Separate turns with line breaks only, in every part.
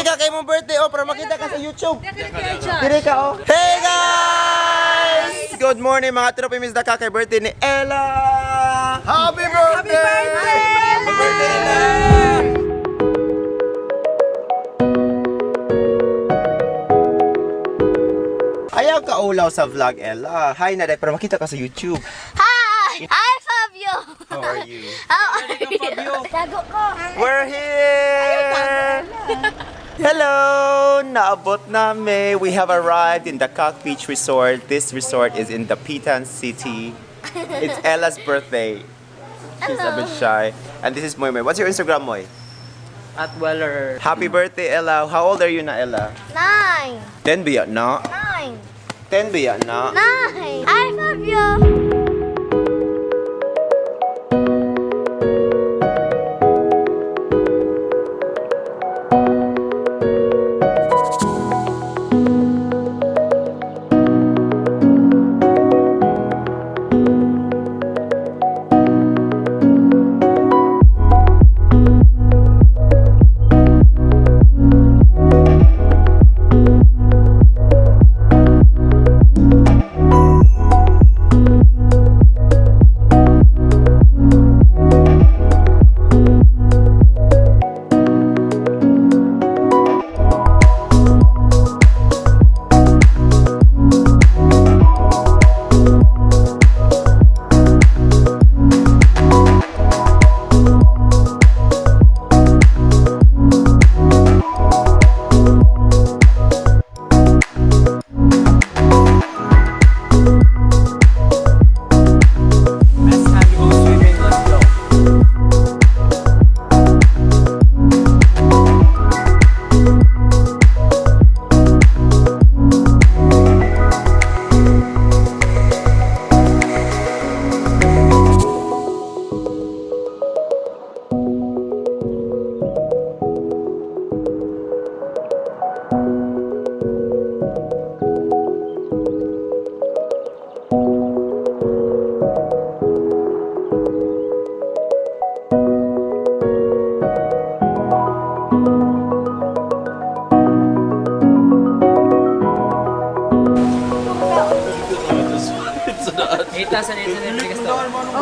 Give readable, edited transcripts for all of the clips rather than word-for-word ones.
Dili ka kay mong birthday oh, para makita ka sa YouTube. Dili ka oh. Hey guys! Good morning mga tropa, Miss Dakak, kay birthday ni Ella. Happy birthday! Happy birthday, Ella! Ayaw ka ulaw sa vlog, Ella. Hi na para makita ka sa YouTube.
Hi! Hi, Fabio!
How are you?
How are you? Tago ko.
We're here! Hello! Naabot namin. We have arrived in Dakak Beach Resort. This resort is in Dapitan City. It's Ella's birthday. She's a bit shy. And this is Moy Moy. What's your Instagram, Moy?
@Weller.
Happy birthday, Ella. How old are you na, Ella?
9.
10 biya na?
9.
10 biya na?
9. Hi, Fabio!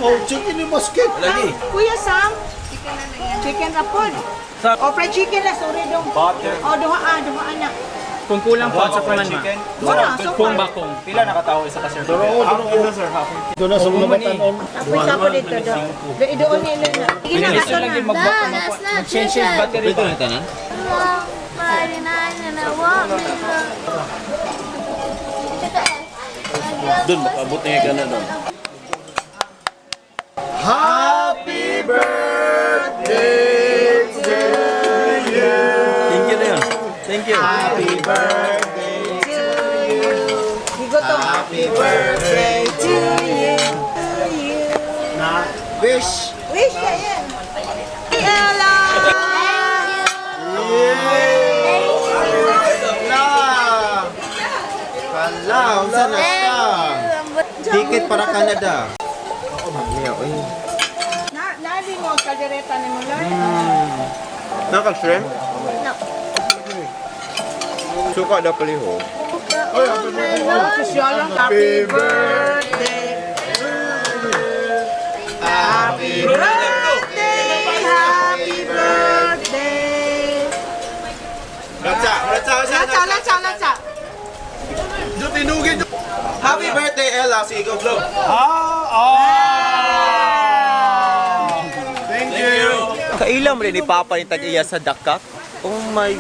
Oh, chicken yung basket.
Kuya Sam, chicken rapon. O fried chicken na, sorry dong.
Butter.
O, duhaan na.
Kung kulang po sa kuman ma.
Wala, so
Kung
far.
bakong.
Pila nakatawo isa ka sir? Isa sir, half. Ito na sa mga batanon.
Apoy sa po dito do. Doon nila na. Sige na,
Bilis
kaso
lagi
na.
mag-change yung battery ba?
Doon, makabot na yung gana doon.
Happy birthday to you!
Thank you na yun. Thank you.
Happy birthday to you!
Higo to.
Happy birthday to you! Wish!
Wish ka yan. Hey, Ella!
Kalaw, sana siya! Ticket para Canada.
Nadi mo ang kaldereta ni mo, Lord.
Nakaka-shrimp?
No.
Suka daw paliho.
Sosyalang happy birthday.
Happy birthday!
Happy birthday.
Latsa!
Latsa.
Happy birthday, Ella! Sige, go, vlog!
Thank you.
Kailan mo rin ipapalitan iya sa Dakak? Oh my...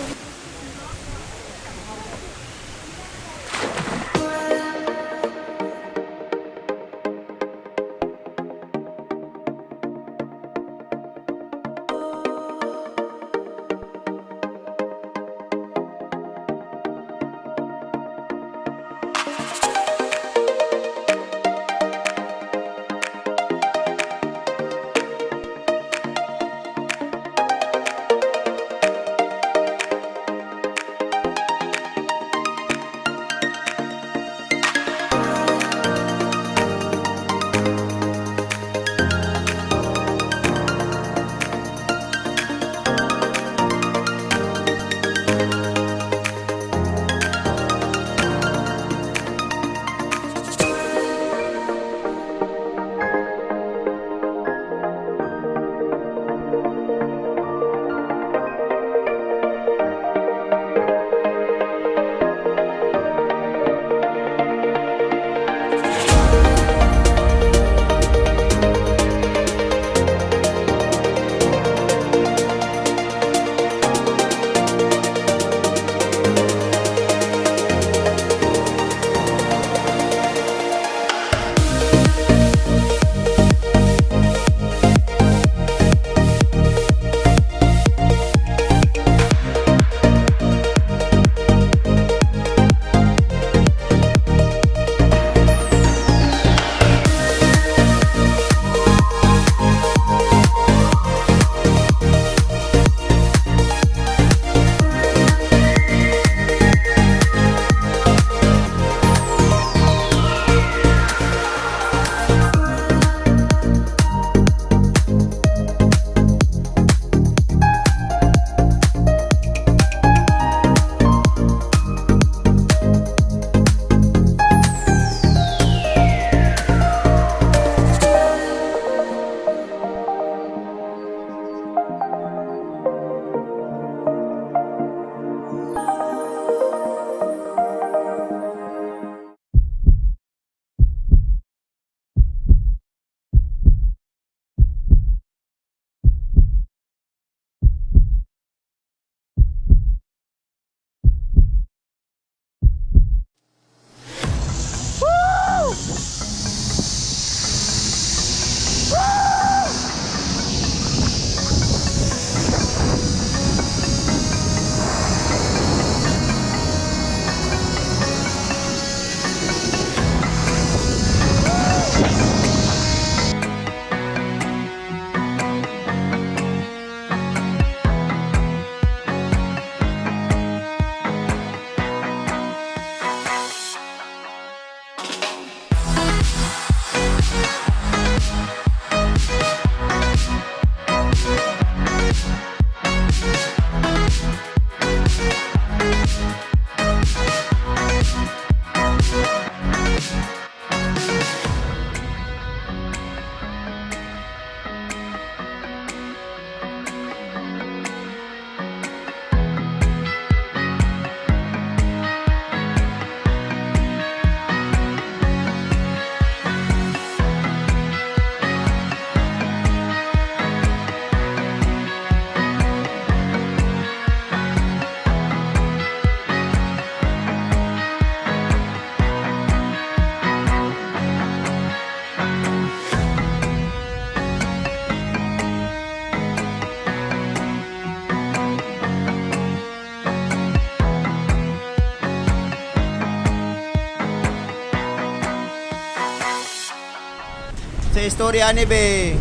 Sa istorya ni be.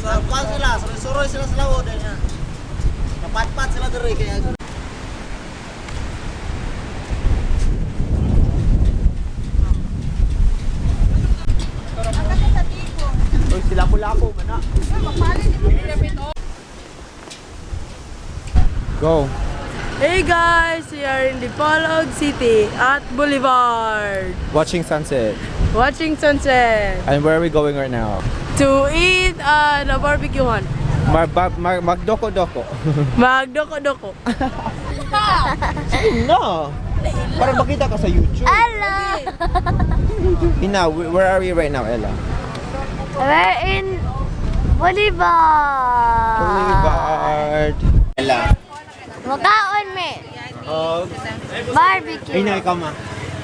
Sa kuan sila, suroy sila sa lawo din yan. Napat-pat sila diri kaya.
Uy, sila lapo mana. Go.
Hey guys, we are in Dipolog City at Boulevard,
Watching sunset.
watching sunset
And where are we going right now?
to eat the barbecuehan.
Magdoko-doko.
Magdoko-doko.
No. Para makita ka sa YouTube.
Hello.
Ina, where are we right now, Ella?
We're in Boulevard.
Boulevard. Ella.
Makaon me. Barbecue.
Ina, ikaw ma.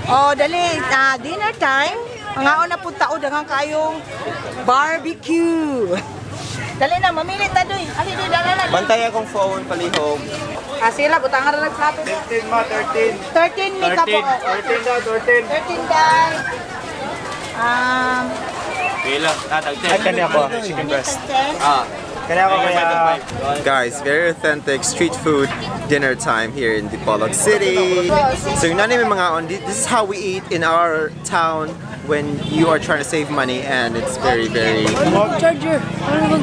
Oh, dali. Dinner time. Ang aon na punta o daghang kayong barbecue. Dali na, mamili ta doy. Ali doy, dala.
Bantay akong phone, palihog.
Sila, butangan na nagplato.
13 ma, 13.
13 mi ka po.
13 daw, 13.
13 dai.
Ay, kanya ko. Chicken breast. Kanya ko kaya. Guys, very authentic street food dinner time here in Dipolog City. So yung nanay may mga on, this is how we eat in our town when you are trying to save money, and it's very, very...
Charger.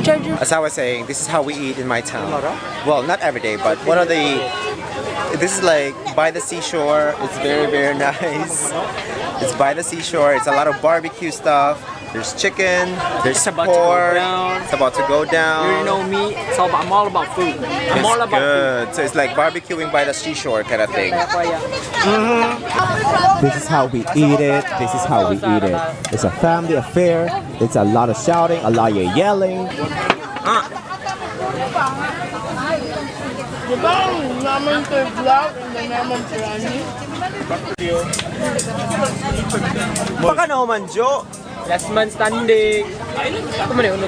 Charger.
As I was saying, this is how we eat in my town. Well, not every day, but one of the... This is like by the seashore. It's very, very nice. It's by the seashore. It's a lot of barbecue stuff. There's chicken. There's
about to go
pork.
down.
It's about to go down.
You know me, so I'm all about food. I'm
It's
all about
good. So it's like barbecuing by the seashore kind of thing.
food.
This is how we eat it. This is how we eat it. It's a family affair. It's a lot of shouting, a lot of yelling.
Naman to vlog and then naman to running.
Baka na manjo.
Last man standing. Ano man yun?